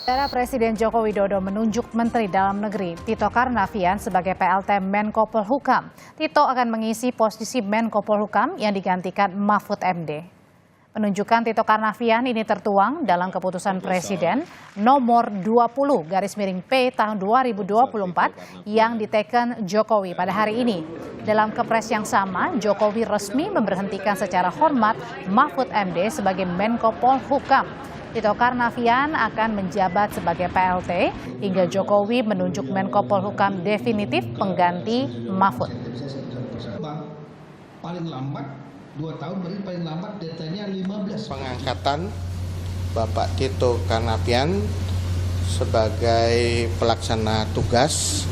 Saudara Presiden Joko Widodo menunjuk Menteri Dalam Negeri Tito Karnavian sebagai PLT Menko Polhukam. Tito akan mengisi posisi Menko Polhukam yang digantikan Mahfud MD. Penunjukan Tito Karnavian ini tertuang dalam keputusan Presiden nomor 20/P tahun 2024 yang diteken Jokowi pada hari ini. Dalam kepres yang sama, Jokowi resmi memberhentikan secara hormat Mahfud MD sebagai Menko Polhukam. Tito Karnavian akan menjabat sebagai PLT hingga Jokowi menunjuk Menko Polhukam definitif pengganti Mahfud. Paling lambat 2 tahun, berarti paling lambat datanya 15. Pengangkatan Bapak Tito Karnavian sebagai pelaksana tugas,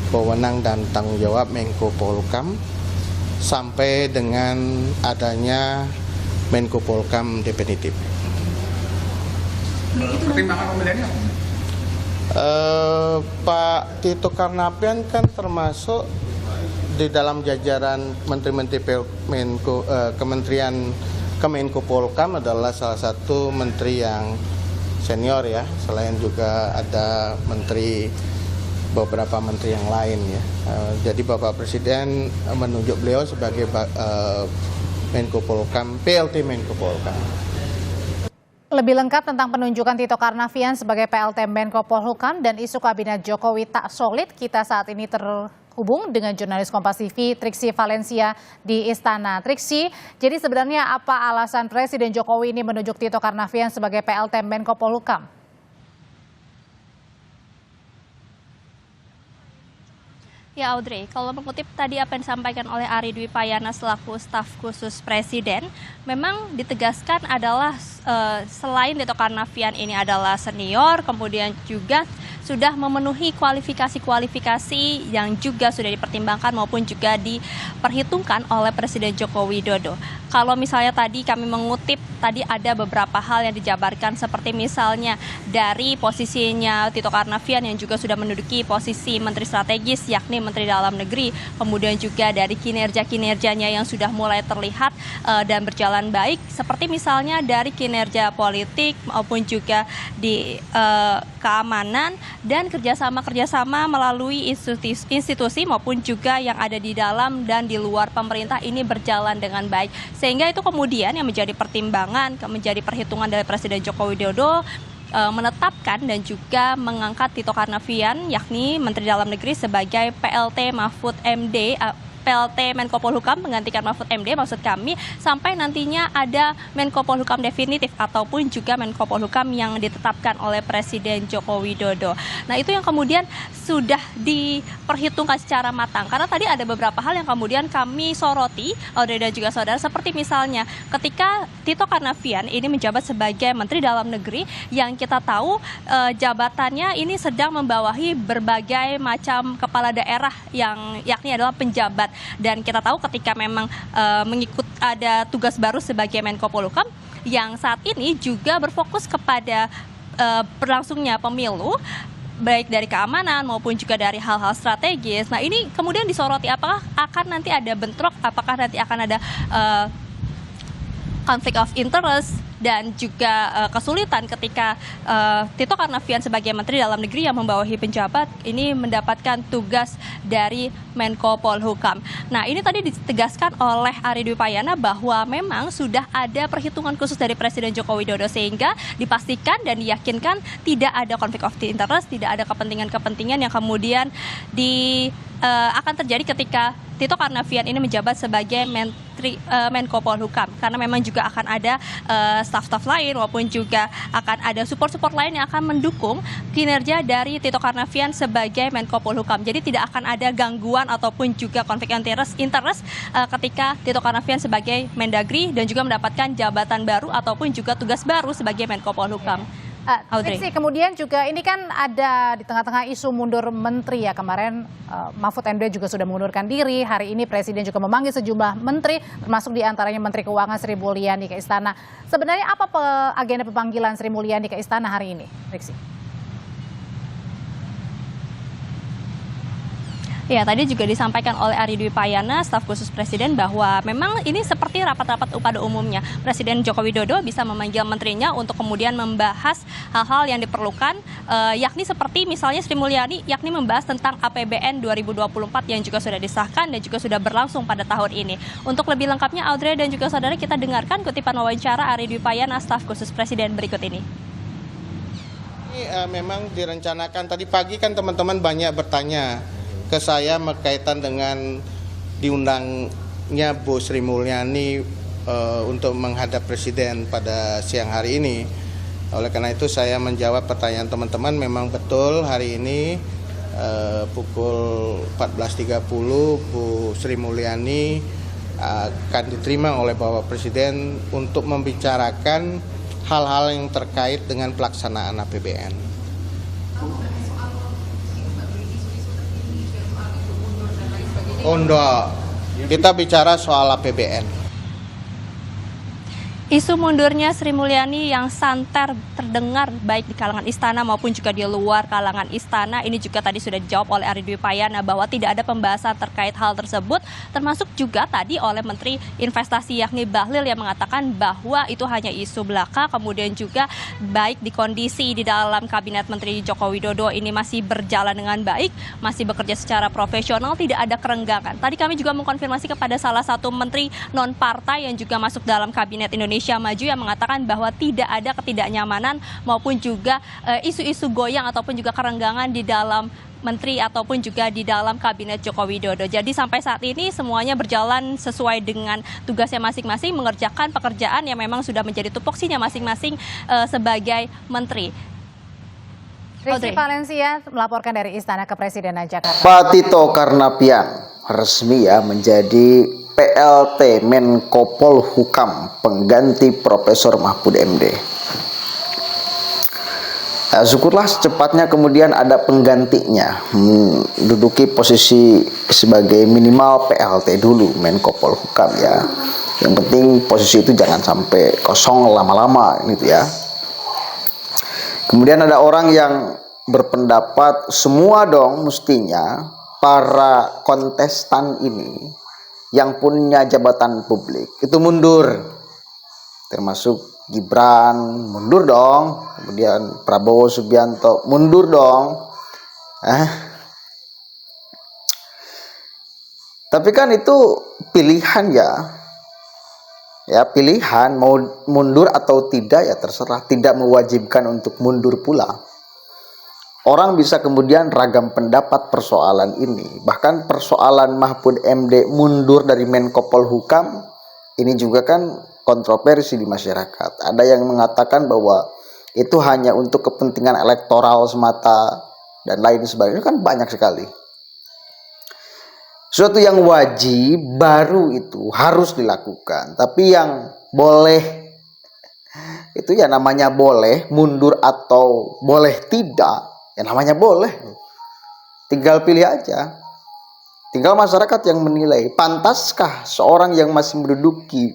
wewenang dan tanggung jawab Menko Polhukam sampai dengan adanya Menko Polhukam definitif. Pertimbangan pemilihannya apa? Pak Tito Karnavian kan termasuk di dalam jajaran Menteri-Menteri Kementerian Kemenko Polhukam, adalah salah satu menteri yang senior ya. Selain juga ada beberapa menteri yang lain ya. Jadi Bapak Presiden menunjuk beliau sebagai Menko Polhukam, PLT Menko Polhukam. Lebih lengkap tentang penunjukan Tito Karnavian sebagai PLT Menko Polhukam dan isu kabinet Jokowi tak solid, kita saat ini terhubung dengan jurnalis Kompas TV Triksi Valencia di Istana. Triksi, jadi sebenarnya apa alasan Presiden Jokowi ini menunjuk Tito Karnavian sebagai PLT Menko Polhukam? Ya Audrey, kalau mengutip tadi apa yang disampaikan oleh Ari Dwi Payana selaku staf khusus Presiden, memang ditegaskan adalah selain Tito Karnavian ini adalah senior, kemudian juga sudah memenuhi kualifikasi yang juga sudah dipertimbangkan maupun juga diperhitungkan oleh Presiden Joko Widodo. Kalau misalnya tadi kami mengutip, tadi ada beberapa hal yang dijabarkan seperti misalnya dari posisinya Tito Karnavian yang juga sudah menduduki posisi Menteri Strategis yakni Menteri Dalam Negeri, kemudian juga dari kinerjanya yang sudah mulai terlihat dan berjalan baik, seperti misalnya dari kinerja politik maupun juga di keamanan dan kerjasama melalui institusi maupun juga yang ada di dalam dan di luar pemerintah ini berjalan dengan baik. Sehingga itu kemudian yang menjadi pertimbangan, menjadi perhitungan dari Presiden Joko Widodo menetapkan dan juga mengangkat Tito Karnavian yakni Menteri Dalam Negeri sebagai PLT Mahfud MD, PLT Menko Polhukam menggantikan Mahfud MD maksud kami, sampai nantinya ada Menko Polhukam definitif ataupun juga Menko Polhukam yang ditetapkan oleh Presiden Joko Widodo. Nah itu yang kemudian sudah diperhitungkan secara matang, karena tadi ada beberapa hal yang kemudian kami soroti, Audrey dan juga saudara, seperti misalnya ketika Tito Karnavian ini menjabat sebagai Menteri Dalam Negeri yang kita tahu jabatannya ini sedang membawahi berbagai macam kepala daerah yang yakni adalah penjabat. Dan kita tahu ketika memang mengikut ada tugas baru sebagai Menko Polhukam yang saat ini juga berfokus kepada berlangsungnya pemilu, baik dari keamanan maupun juga dari hal-hal strategis. Nah ini kemudian disoroti apakah akan nanti ada bentrok, apakah nanti akan ada conflict of interest dan juga kesulitan ketika Tito Karnavian sebagai Menteri Dalam Negeri yang membawahi penjabat ini mendapatkan tugas dari Menko Polhukam. Nah ini tadi ditegaskan oleh Ari Dwi Payana bahwa memang sudah ada perhitungan khusus dari Presiden Joko Widodo sehingga dipastikan dan diyakinkan tidak ada conflict of interest, tidak ada kepentingan-kepentingan yang kemudian akan terjadi ketika Tito Karnavian ini menjabat sebagai Menko Polhukam, karena memang juga akan ada staf-staf lain maupun juga akan ada support lain yang akan mendukung kinerja dari Tito Karnavian sebagai Menko Polhukam. Jadi tidak akan ada gangguan ataupun juga konflik interest ketika Tito Karnavian sebagai Mendagri dan juga mendapatkan jabatan baru ataupun juga tugas baru sebagai Menko Polhukam. Triksi, kemudian juga ini kan ada di tengah-tengah isu mundur menteri ya, kemarin Mahfud MD juga sudah mengundurkan diri, hari ini Presiden juga memanggil sejumlah menteri termasuk diantaranya Menteri Keuangan Sri Mulyani ke Istana. Sebenarnya apa agenda pemanggilan Sri Mulyani ke Istana hari ini, Triksi? Ya, tadi juga disampaikan oleh Ari Dwi Payana, staf khusus Presiden, bahwa memang ini seperti rapat-rapat pada umumnya. Presiden Joko Widodo bisa memanggil menterinya untuk kemudian membahas hal-hal yang diperlukan, yakni seperti misalnya Sri Mulyani, yakni membahas tentang APBN 2024 yang juga sudah disahkan dan juga sudah berlangsung pada tahun ini. Untuk lebih lengkapnya, Audrey dan juga saudara, kita dengarkan kutipan wawancara Ari Dwi Payana, staf khusus Presiden berikut ini. Ini memang direncanakan, tadi pagi kan teman-teman banyak bertanya ke saya berkaitan dengan diundangnya Bu Sri Mulyani untuk menghadap Presiden pada siang hari ini. Oleh karena itu saya menjawab pertanyaan teman-teman, memang betul hari ini pukul 14.30 Bu Sri Mulyani akan diterima oleh Bapak Presiden untuk membicarakan hal-hal yang terkait dengan pelaksanaan APBN. Oh enggak, kita bicara soal APBN. Isu mundurnya Sri Mulyani yang santer terdengar baik di kalangan istana maupun juga di luar kalangan istana. Ini juga tadi sudah dijawab oleh Ari Dwi Payana bahwa tidak ada pembahasan terkait hal tersebut. Termasuk juga tadi oleh Menteri Investasi yakni Bahlil yang mengatakan bahwa itu hanya isu belaka. Kemudian juga baik di kondisi di dalam kabinet Menteri Joko Widodo ini masih berjalan dengan baik, masih bekerja secara profesional, tidak ada kerenggangan. Tadi kami juga mengkonfirmasi kepada salah satu menteri non-partai yang juga masuk dalam kabinet Indonesia Maju yang mengatakan bahwa tidak ada ketidaknyamanan maupun juga isu-isu goyang ataupun juga kerenggangan di dalam menteri ataupun juga di dalam kabinet Joko Widodo. Jadi sampai saat ini semuanya berjalan sesuai dengan tugasnya masing-masing, mengerjakan pekerjaan yang memang sudah menjadi tupoksinya masing-masing sebagai menteri. Rizky Valencia melaporkan dari Istana Kepresidenan Jakarta. Pak Tito Karnavian resmi ya menjadi PLT Menko Polhukam pengganti Profesor Mahfud MD. Nah, syukurlah secepatnya kemudian ada penggantinya menduduki posisi sebagai minimal PLT dulu Menko Polhukam ya. Yang penting posisi itu jangan sampai kosong lama-lama gitu ya. Kemudian ada orang yang berpendapat semua dong mestinya para kontestan ini yang punya jabatan publik itu mundur, termasuk Gibran mundur dong, kemudian Prabowo Subianto mundur dong. Tapi kan itu pilihan ya pilihan mau mundur atau tidak ya terserah, tidak mewajibkan untuk mundur pula. Orang bisa kemudian ragam pendapat persoalan ini. Bahkan persoalan Mahfud MD mundur dari Menko Polhukam ini juga kan kontroversi di masyarakat. Ada yang mengatakan bahwa itu hanya untuk kepentingan elektoral semata dan lain sebagainya, kan banyak sekali. Suatu yang wajib baru itu harus dilakukan. Tapi yang boleh itu ya namanya boleh, mundur atau boleh tidak. Ya namanya boleh, tinggal pilih aja. Tinggal masyarakat yang menilai, pantaskah seorang yang masih menduduki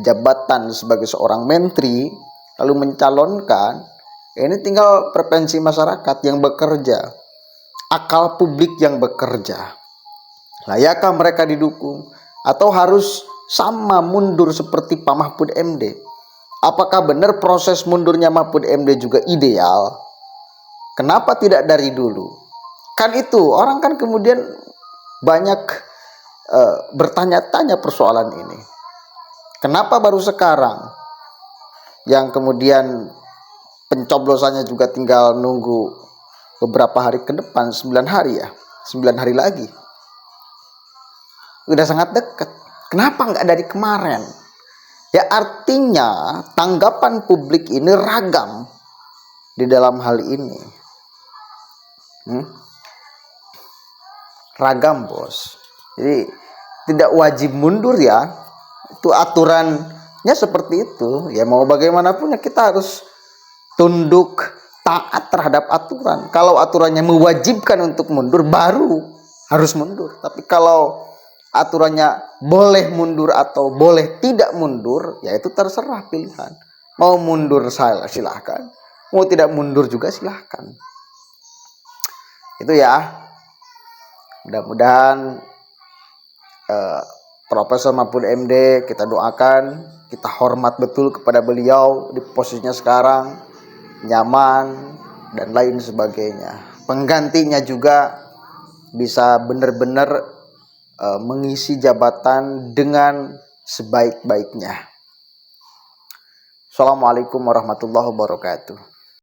jabatan sebagai seorang menteri lalu mencalonkan. Ya ini tinggal preferensi masyarakat yang bekerja, akal publik yang bekerja. Layakkah mereka didukung atau harus sama mundur seperti Pak Mahfud MD? Apakah benar proses mundurnya Mahfud MD juga ideal? Kenapa tidak dari dulu? Kan itu, orang kan kemudian banyak bertanya-tanya persoalan ini. Kenapa baru sekarang? Yang kemudian pencoblosannya juga tinggal nunggu beberapa hari ke depan, 9 hari ya, 9 hari lagi. Udah sangat dekat. Kenapa nggak dari kemarin? Ya artinya tanggapan publik ini ragam di dalam hal ini. Ragam bos. Jadi tidak wajib mundur ya. Itu aturannya seperti itu. Ya mau bagaimanapun ya kita harus tunduk taat terhadap aturan. Kalau aturannya mewajibkan untuk mundur baru harus mundur. Tapi kalau aturannya boleh mundur atau boleh tidak mundur, ya itu terserah pilihan. Mau mundur silahkan. Mau tidak mundur juga silahkan. Itu ya. Mudah-mudahan Profesor Mahfud MD kita doakan, kita hormat betul kepada beliau di posisinya sekarang, nyaman dan lain sebagainya. Penggantinya juga bisa benar-benar mengisi jabatan dengan sebaik-baiknya. Assalamualaikum warahmatullahi wabarakatuh.